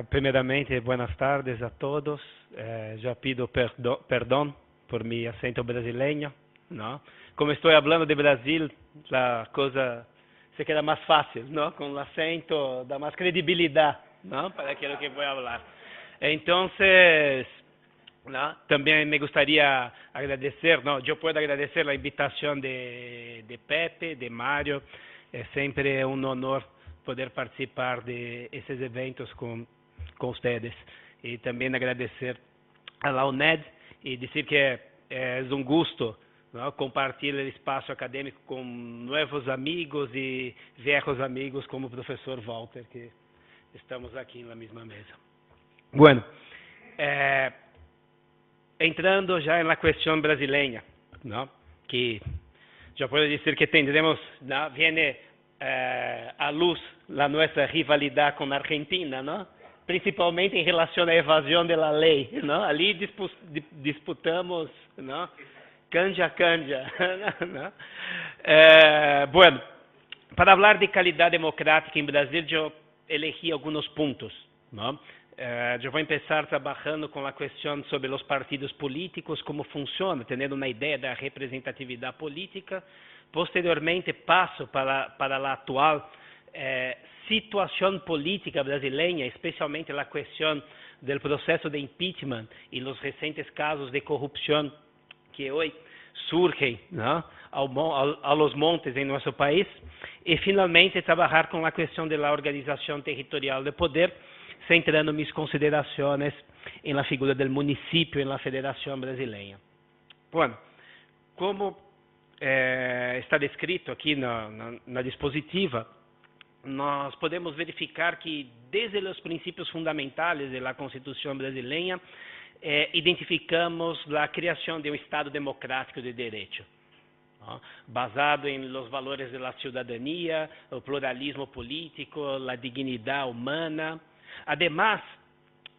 Primeiramente, buenas tardes a todos. Já pido perdão por mi acento brasileño, ¿no? Como estou falando de Brasil, a coisa se queda mais fácil, ¿no? Com o acento dá mais credibilidade, ¿no? Para aquilo que vou falar. Então, ¿no? Também me gostaria agradecer, ¿no? Eu posso agradecer a invitação de Pepe, de Mário. É sempre um honor poder participar de esses eventos com ustedes. E também agradecer a la UNED e dizer que é um gosto, ¿no? Compartilhar o espaço acadêmico com novos amigos e viejos amigos como o professor Walter, que estamos aqui na mesma mesa. Bueno, entrando já na questão brasileira, ¿no? Que já posso dizer que tendremos, ¿no? Viene à luz a nossa rivalidade com a Argentina, ¿no? Principalmente em relação à evasão da lei, ¿no? Ali disputamos, ¿no? Canja a canja, ¿no? Bueno, para falar de qualidade democrática em Brasil, eu elegi alguns pontos, ¿no? Eu vou começar trabalhando com a questão sobre os partidos políticos, como funciona, tendo uma ideia da representatividade política. Posteriormente, passo para a atual situação política brasileira, especialmente a questão do processo de impeachment e os recentes casos de corrupção que hoje surgem, ¿no? Aos montes em nosso país. E, finalmente, trabalhar com a questão da organização territorial do poder, centrando minhas considerações na figura do município na Federação Brasileira. Bueno, como está descrito aqui na dispositiva, nós podemos verificar que, desde os princípios fundamentais da Constituição brasileira, identificamos a criação de um Estado democrático de direito, ¿no? Basado em los valores da cidadania, o pluralismo político, a dignidade humana. Además,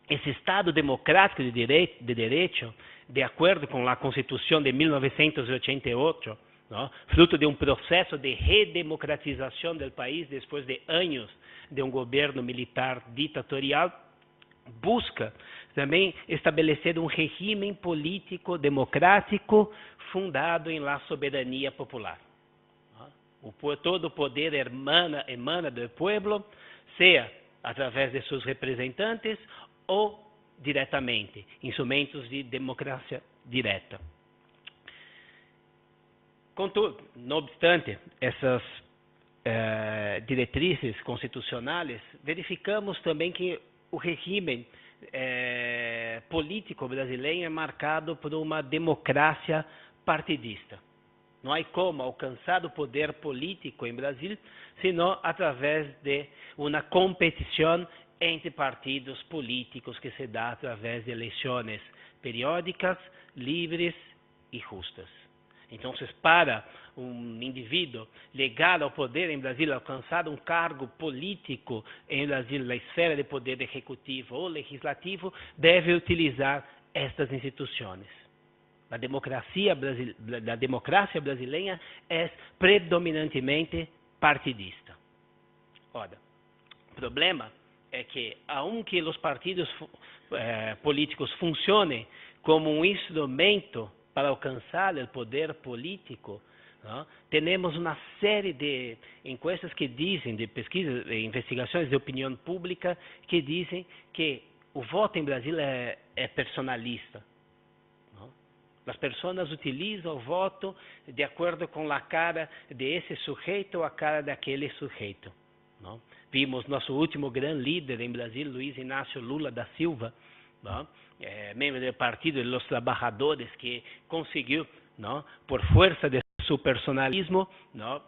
esse Estado democrático de direito, de acordo com a Constituição de 1988, ¿no? Fruto de um processo de redemocratização do país depois de anos de um governo militar ditatorial, busca também estabelecer um regime político democrático fundado em la soberania popular. Todo o poder emana do povo, seja através de seus representantes ou diretamente, instrumentos de democracia direta. Contudo, não obstante essas diretrizes constitucionais, verificamos também que o regime político brasileiro é marcado por uma democracia partidista. Não há como alcançar o poder político em Brasil, senão através de uma competição entre partidos políticos que se dá através de eleições periódicas, livres e justas. Então, para um indivíduo chegar ao poder em Brasil, alcançar um cargo político em Brasil, na esfera de poder executivo ou legislativo, deve utilizar estas instituições. A democracia brasileira é predominantemente partidista. Ora, o problema é que, aunque os partidos políticos funcionem como um instrumento para alcançar o poder político, ¿no? Temos uma série de encuestas que dizem, de pesquisas, de investigações de opinião pública, que dizem que o voto em Brasil é personalista. ¿No? As pessoas utilizam o voto de acordo com a cara de esse sujeito ou a cara daquele sujeito. ¿No? Vimos nosso último grande líder em Brasil, Luiz Inácio Lula da Silva, ¿no? Membro do Partido dos Trabalhadores, que conseguiu, ¿no? Por força de seu personalismo, ¿no?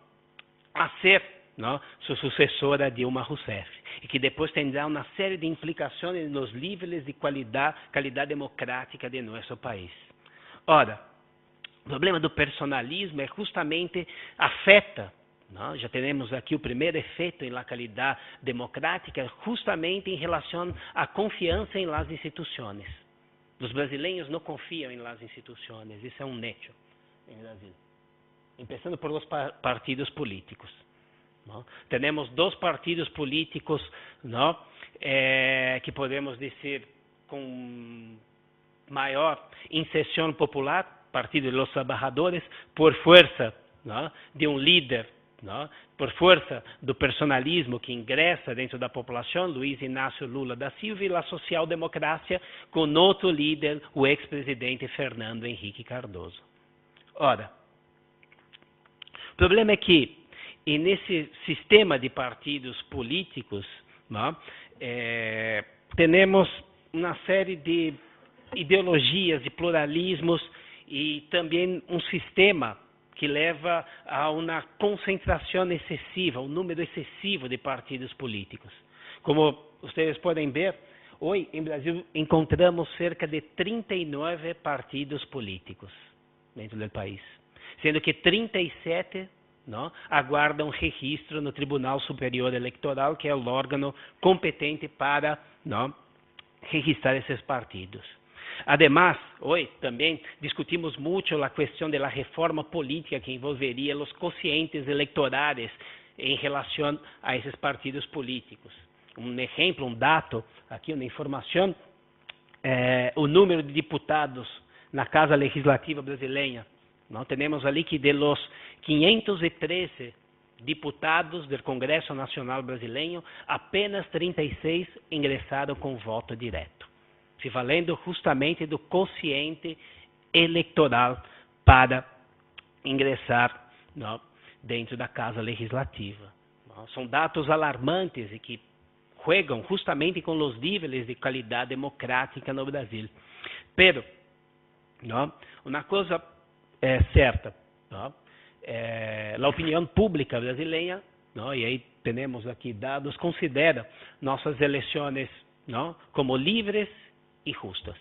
A ser, ¿no? Sua sucessora Dilma Rousseff, e que depois terá uma série de implicações nos níveis de qualidade democrática de nosso país. Ora, o problema do personalismo justamente afeta, ¿no? Já temos aqui o primeiro efeito em la qualidade democrática, justamente em relação à confiança em las instituições. Os brasileiros não confiam em las instituições, isso é um hecho em Brasil. Começando por los partidos políticos, não? Temos 2 partidos políticos, não? Que podemos dizer com maior inserção popular, Partido dos Trabalhadores, por força, não? De líder, não? Por força do personalismo que ingressa dentro da população, Luiz Inácio Lula da Silva, e a social-democracia com outro líder, o ex-presidente Fernando Henrique Cardoso. Ora, o problema é que, nesse sistema de partidos políticos, não? Temos uma série de ideologias, de pluralismos e também um sistema que leva a uma concentração excessiva, um número excessivo de partidos políticos. Como vocês podem ver, hoje em Brasil encontramos cerca de 39 partidos políticos dentro do país, sendo que 37 não, aguardam registro no Tribunal Superior Eleitoral, que é o órgão competente para não, registrar esses partidos. Además, hoje também discutimos muito a questão da reforma política que envolveria os quocientes eleitorais em relação a esses partidos políticos. Um exemplo, um dado, aqui uma informação, o número de deputados na Casa Legislativa brasileira. Não temos ali que de los 513 deputados do Congresso Nacional Brasileiro, apenas 36 ingressaram com voto direto, se valendo justamente do quociente eleitoral para ingressar não, dentro da Casa Legislativa. Não, são dados alarmantes e que jogam justamente com os níveis de qualidade democrática no Brasil. Pero, não, uma coisa é certa, não, a opinião pública brasileira, não, e aí temos aqui dados, considera nossas eleições não, como livres e justas.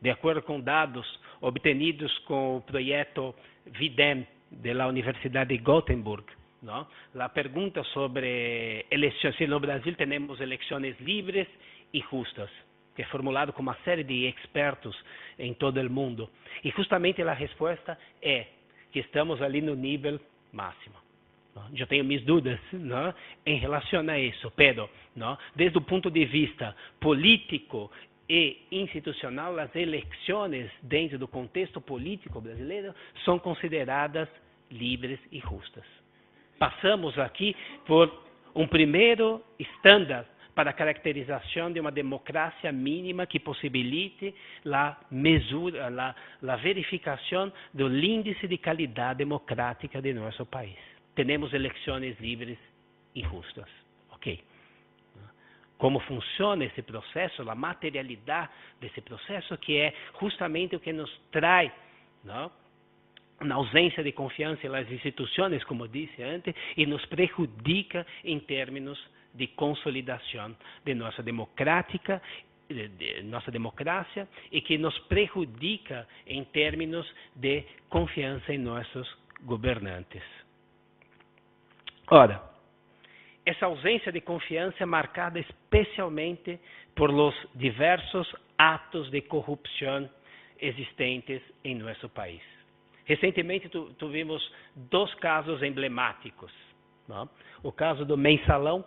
De acordo com dados obtenidos com o projeto VIDEM da Universidade de Gothenburg, não, a pergunta sobre eleições, se no Brasil temos eleições livres e justas, que é formulado com uma série de expertos em todo o mundo. E justamente a resposta é que estamos ali no nível máximo. Eu tenho minhas dúvidas não, em relação a isso, pero, não, desde o ponto de vista político e institucional, as eleições dentro do contexto político brasileiro são consideradas livres e justas. Passamos aqui por um primeiro estándar para a caracterização de uma democracia mínima que possibilite a verificação do índice de qualidade democrática de nosso país. Temos eleições livres e justas. Ok. Como funciona esse processo, a materialidade desse processo, que é justamente o que nos traz, não, na ausência de confiança nas instituições, como disse antes, e nos prejudica em termos de consolidação de nossa democrácia e que nos prejudica em termos de confiança em nossos governantes. Ora, essa ausência de confiança é marcada especialmente por os diversos atos de corrupção existentes em nosso país. Recentemente tivemos 2 casos emblemáticos. Não? O caso do mensalão,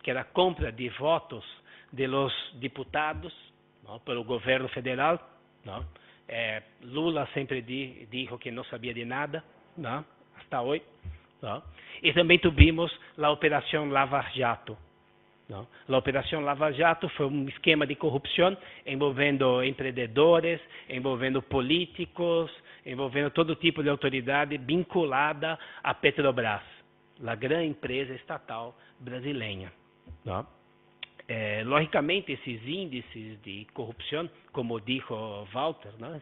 que era a compra de votos de los deputados não, pelo governo federal. Não? Lula sempre disse que não sabia de nada, não? Até hoje. Não? E também tivemos a Operação Lava Jato. Não? A Operação Lava Jato foi um esquema de corrupção envolvendo empreendedores, envolvendo políticos, envolvendo todo tipo de autoridade vinculada à Petrobras, a grande empresa estatal brasileira. Não? Logicamente, esses índices de corrupção, como disse Walter, não?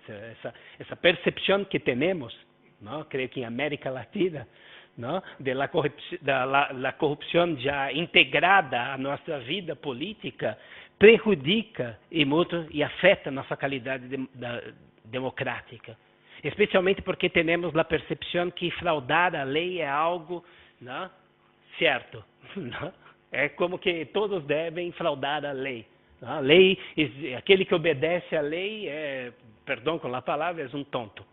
Essa percepção que temos, não? Creio que em América Latina, não? Da corrupção já integrada à nossa vida política, prejudica e afeta nossa qualidade democrática. Especialmente porque temos a percepção que fraudar a lei é algo não? Certo. Não? É como que todos devem fraudar a lei. A lei, aquele que obedece à lei, perdão com a palavra, é um tonto.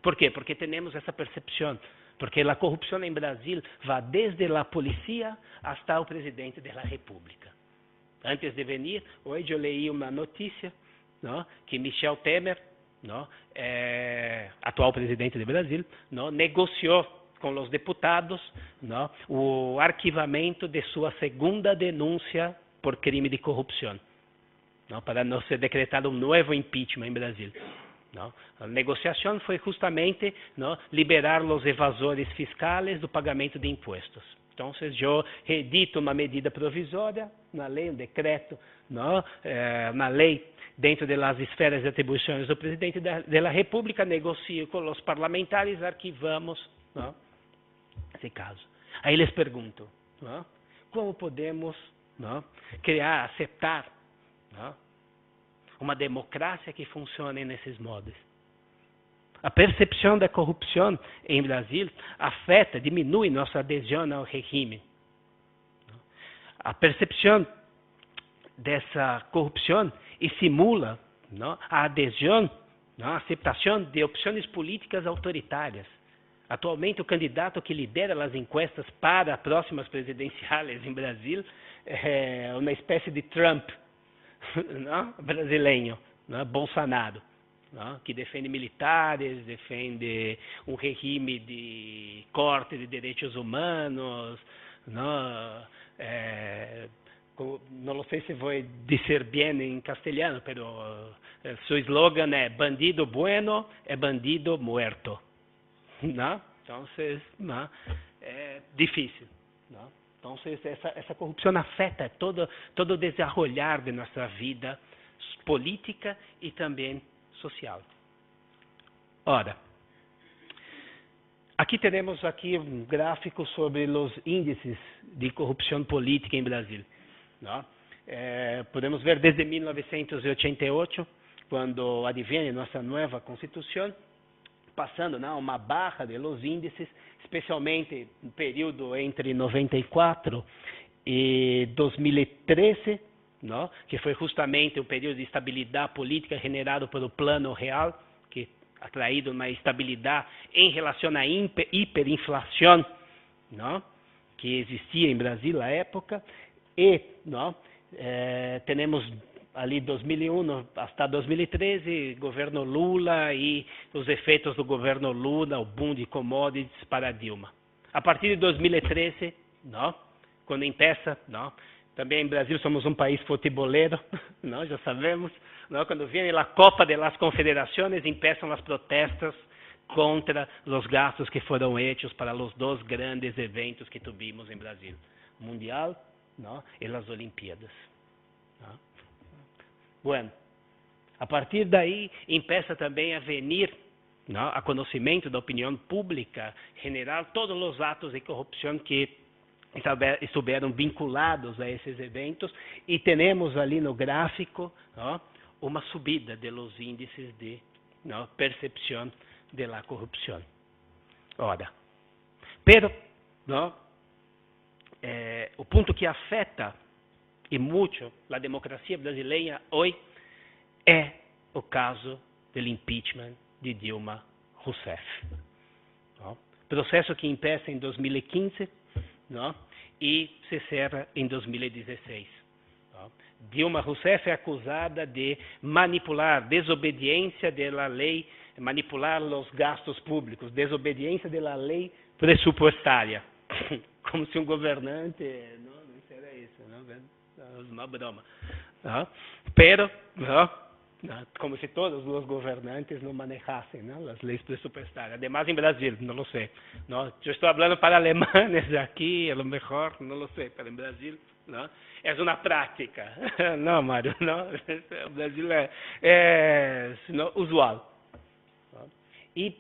Por quê? Porque temos essa percepção. porque a corrupção em Brasil vai desde a polícia até o presidente da República. Antes de venir, hoje eu li uma notícia, não, que Michel Temer, não, atual presidente do Brasil, não, negociou com os deputados, não, o arquivamento de sua segunda denúncia por crime de corrupção, não, para não ser decretado um novo impeachment em Brasil. Não? A negociação foi justamente, não, liberar os evasores fiscais do pagamento de impostos. Então, eu edito uma medida provisória na lei, um decreto, não, na lei, dentro das esferas de atribuições do presidente da República, negocio com os parlamentares, arquivamos, não, esse caso. Aí eles perguntam, não, como podemos, não, criar, aceitar, não, uma democracia que funcione nesses modos. A percepção da corrupção em Brasil afeta, diminui nossa adesão ao regime. A percepção dessa corrupção estimula, não, a adesão, não, a aceitação de opções políticas autoritárias. Atualmente, o candidato que lidera as encuestas para as próximas presidenciais em Brasil é uma espécie de Trump, não, brasileiro, não, Bolsonaro, não, que defende militares, defende um regime de corte de direitos humanos, não, não sei se vou dizer bem em castelhano, mas seu slogan é bandido bueno é bandido muerto. Não? Então, não, é difícil. Não? Então, essa corrupção afeta todo o desenrolar de nossa vida política e também social. Ora, aqui temos um gráfico sobre os índices de corrupção política em Brasil. Não? Podemos ver desde 1988, quando advém nossa nova Constituição, passando, não, uma barra de los índices, especialmente no período entre 94 e 2013, não, que foi justamente um período de estabilidade política generado pelo Plano Real, que atraído uma estabilidade em relação à hiperinflação, não, que existia em Brasil à época, e não, temos ali 2001 até 2013, governo Lula e os efeitos do governo Lula, o boom de commodities para Dilma. A partir de 2013, não, quando empieza, não, também em Brasil somos um país futeboleiro, não, já sabemos, não, quando vem a Copa das Confederações, começam as protestas contra os gastos que foram hechos para os dois grandes eventos que tivemos em Brasil, o Mundial, não, e as Olimpíadas. Não. Bueno, a partir daí, começa também a venir, não, a conhecimento da opinião pública general todos os atos de corrupção que estiveram vinculados a esses eventos, e temos ali no gráfico, não, uma subida de los índices de, não, percepção da corrupção. Ora, pero, não, o ponto que afeta e muito a democracia brasileira hoje é o caso do impeachment de Dilma Rousseff. Não? Processo que começa em 2015, não? E se encerra em 2016. Não? Dilma Rousseff é acusada de manipular, desobediência da lei, manipular os gastos públicos, desobediência da lei pressupostária. Como se um governante não era isso, não? Uma broma. ¿No? Pero, ¿no? Como se todos os governantes não manejassem, ¿no?, as leis presupuestárias. Además, em Brasil, não lo sei. ¿No? Eu estou falando para alemães aqui, a lo mejor, não lo sei, pero em Brasil, ¿no?, é uma prática. Não, Mário, não. O Brasil é usual. ¿No? E,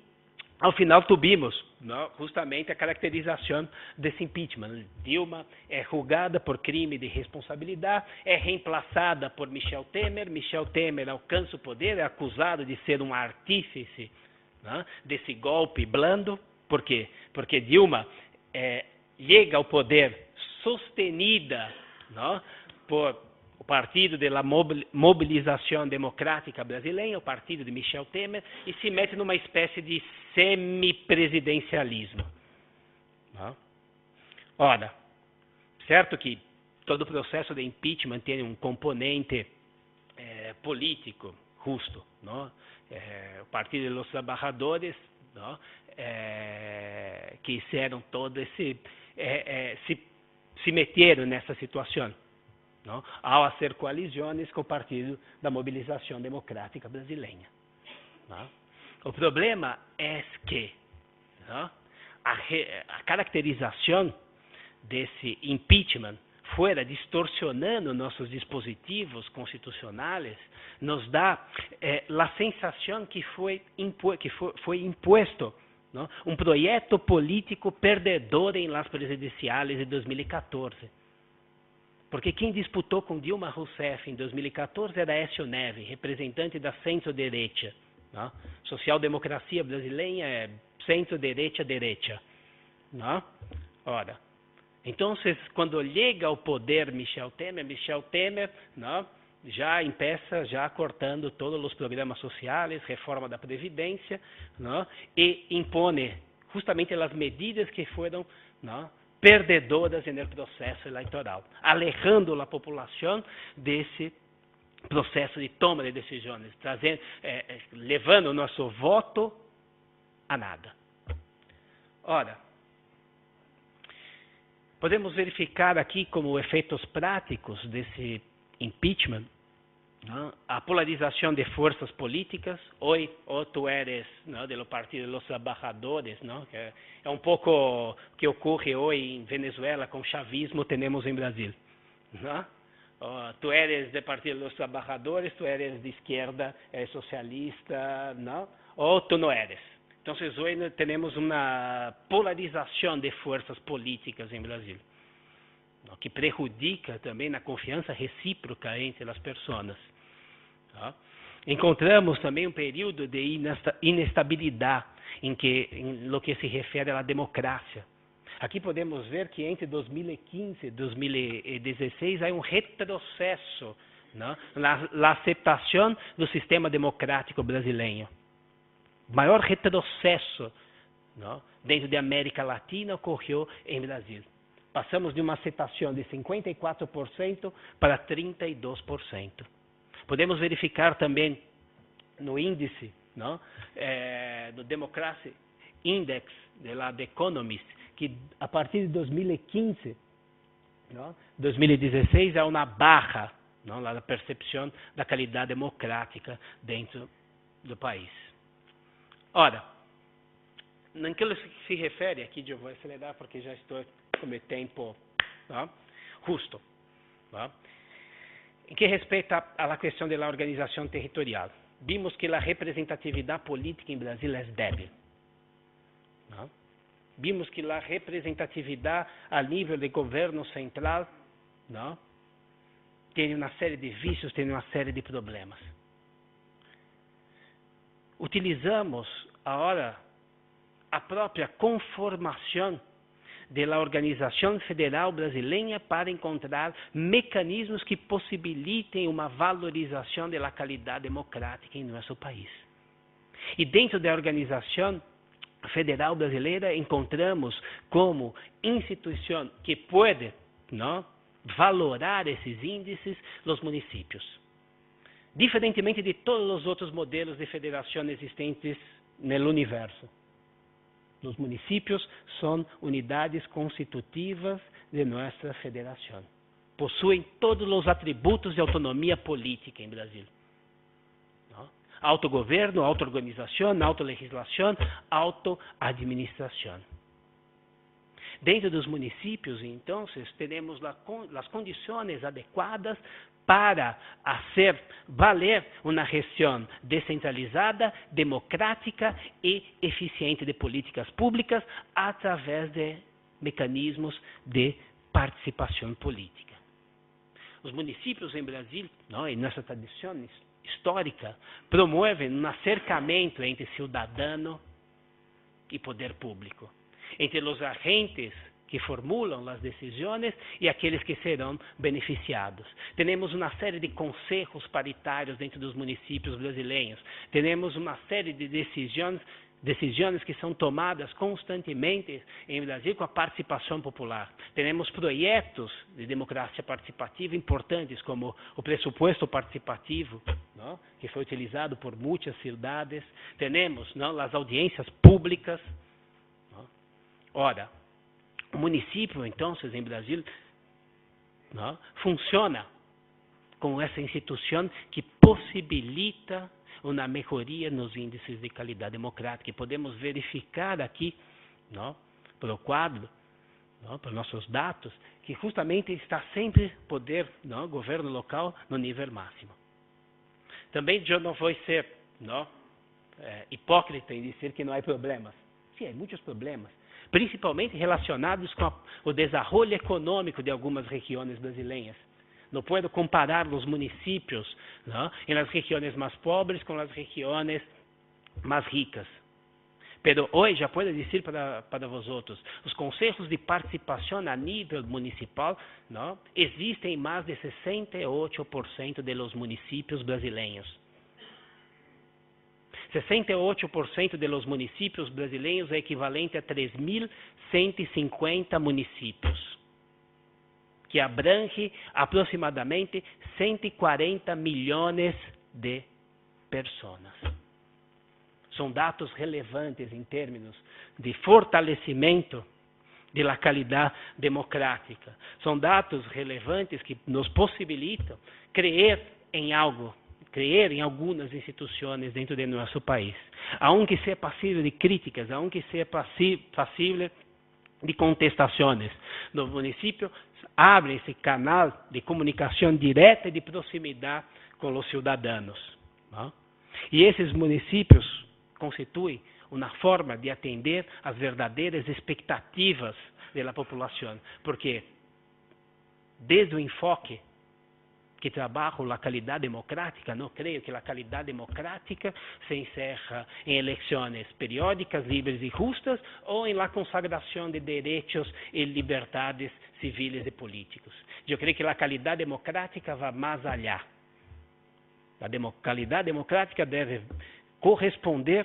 ao final, tivemos, não, justamente a caracterização desse impeachment. Dilma é julgada por crime de responsabilidade, é reemplaçada por Michel Temer. Michel Temer alcança o poder, é acusado de ser um artífice, não, desse golpe blando. Por quê? Porque Dilma chega ao poder sostenida, não, por o Partido da Mobilização Democrática Brasileira, o partido de Michel Temer, e se mete numa espécie de semipresidencialismo. Não? Ora, certo que todo o processo de impeachment tem um componente político justo, não? O Partido dos Trabalhadores, não? Que fizeram todo esse se meteram nessa situação, não? Ao fazer coalizões com o Partido da Mobilização Democrática Brasileira. Não? O problema é que, não? A caracterização desse impeachment fuera distorsionando nossos dispositivos constitucionais, nos dá a sensação que foi imposto, não? Um projeto político perdedor em las presidenciales de 2014. Porque quem disputou com Dilma Rousseff em 2014 era Aécio Neves, representante da centro-direita. Não? Social-democracia brasileira é centro-direita. Não? Ora, então, quando chega ao poder Michel Temer, não, já empieza cortando todos os programas sociais, reforma da Previdência, não, e impõe justamente as medidas que foram, não, perdedoras no processo eleitoral, alejando a população desse processo de toma de decisões, levando o nosso voto a nada. Ora, podemos verificar aqui como efeitos práticos desse impeachment, não? A polarização de forças políticas. Hoje, ou tu eres, não, do Partido dos Trabalhadores, não? Que é um pouco o que ocorre hoje em Venezuela com o chavismo temos em Brasil. Não? Tu eres do Partido dos Trabalhadores, tu eres de esquerda, socialista, não? Ou tu não eres. Então, hoje temos uma polarização de forças políticas em Brasil, que prejudica também na confiança recíproca entre as pessoas. Encontramos também um período de inestabilidade em lo que se refere à democracia. Aqui podemos ver que entre 2015 e 2016 há um retrocesso, na aceitação do sistema democrático brasileiro. Maior retrocesso, não, dentro da América Latina ocorreu em Brasil. Passamos de uma aceitação de 54% para 32%. Podemos verificar também no índice, não, do Democracy Index da The Economist, que a partir de 2015, não, 2016 há uma barra, não, na percepção da qualidade democrática dentro do país. Ora, naquilo que se refere, aqui eu vou acelerar porque já estou com o tempo, não, justo. Não? Em que respeita à questão da organização territorial, vimos que a representatividade política em Brasil é débil. Não? Vimos que a representatividade a nível de governo central, não, tem uma série de vícios, tem uma série de problemas. Utilizamos agora a própria conformação da Organização Federal Brasileira para encontrar mecanismos que possibilitem uma valorização da qualidade democrática em nosso país. E dentro da Organização Federal Brasileira encontramos como instituição que pode, não, valorar esses índices os municípios. Diferentemente de todos os outros modelos de federação existentes no universo. Os municípios são unidades constitutivas de nossa federação. Possuem todos os atributos de autonomia política em Brasil. Não? Autogoverno, autoorganização, autolegislação, autoadministração. Dentro dos municípios, então, temos as condições adequadas para fazer valer uma gestão descentralizada, democrática e eficiente de políticas públicas através de mecanismos de participação política. Os municípios em Brasil, não, em nossa tradição histórica, promovem um acercamento entre cidadão e poder público, entre os agentes que formulam as decisões e aqueles que serão beneficiados. Temos uma série de conselhos paritários dentro dos municípios brasileiros. Temos uma série de decisões decisões que são tomadas constantemente em Brasil com a participação popular. Temos projetos de democracia participativa importantes, como o pressuposto participativo, não? Que foi utilizado por muitas cidades. Temos, não, as audiências públicas. Não? Ora, o município, então, em Brasil, não, funciona como essa instituição que possibilita uma melhoria nos índices de qualidade democrática. E podemos verificar aqui, não, pelo quadro, não, por nossos dados, que justamente está sempre poder, não, governo local no nível máximo. Também eu não vou ser, não, hipócrita em dizer que não há problemas. Sim, há muitos problemas, principalmente relacionados com o desenvolvimento econômico de algumas regiões brasileiras. Não posso comparar os municípios, não, em las regiões mais pobres com as regiões mais ricas. Pero hoje já posso dizer para vosotros, os conselhos de participação a nível municipal, não, existem em mais de 68% de los municípios brasileiros. 68% de los municípios brasileiros é equivalente a 3.150 municípios, que abrange aproximadamente 140 milhões de pessoas. São dados relevantes em termos de fortalecimento da qualidade democrática. São dados relevantes que nos possibilitam crer em algo, crer em algumas instituições dentro de nosso país, aunque seja passível de críticas, aunque seja passível de contestações. No município abre esse canal de comunicação direta e de proximidade com os cidadãos. Não? E esses municípios constituem uma forma de atender às verdadeiras expectativas da população, porque desde o enfoque que trabalho a qualidade democrática, não creio que a qualidade democrática se encerra em eleições periódicas, livres e justas, ou em la consagração de direitos e liberdades civis e políticos. Eu creio que a qualidade democrática vai mais allá. A qualidade democrática deve corresponder,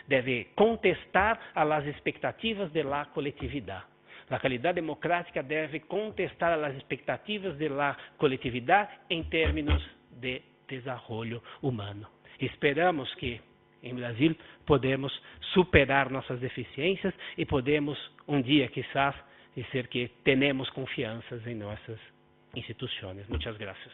deve contestar às expectativas da coletividade. A qualidade democrática deve contestar as expectativas da coletividade em termos de desenvolvimento humano. Esperamos que, em Brasil, podemos superar nossas deficiências e podemos, um dia, quizás, dizer que temos confiança em nossas instituições. Muitas graças.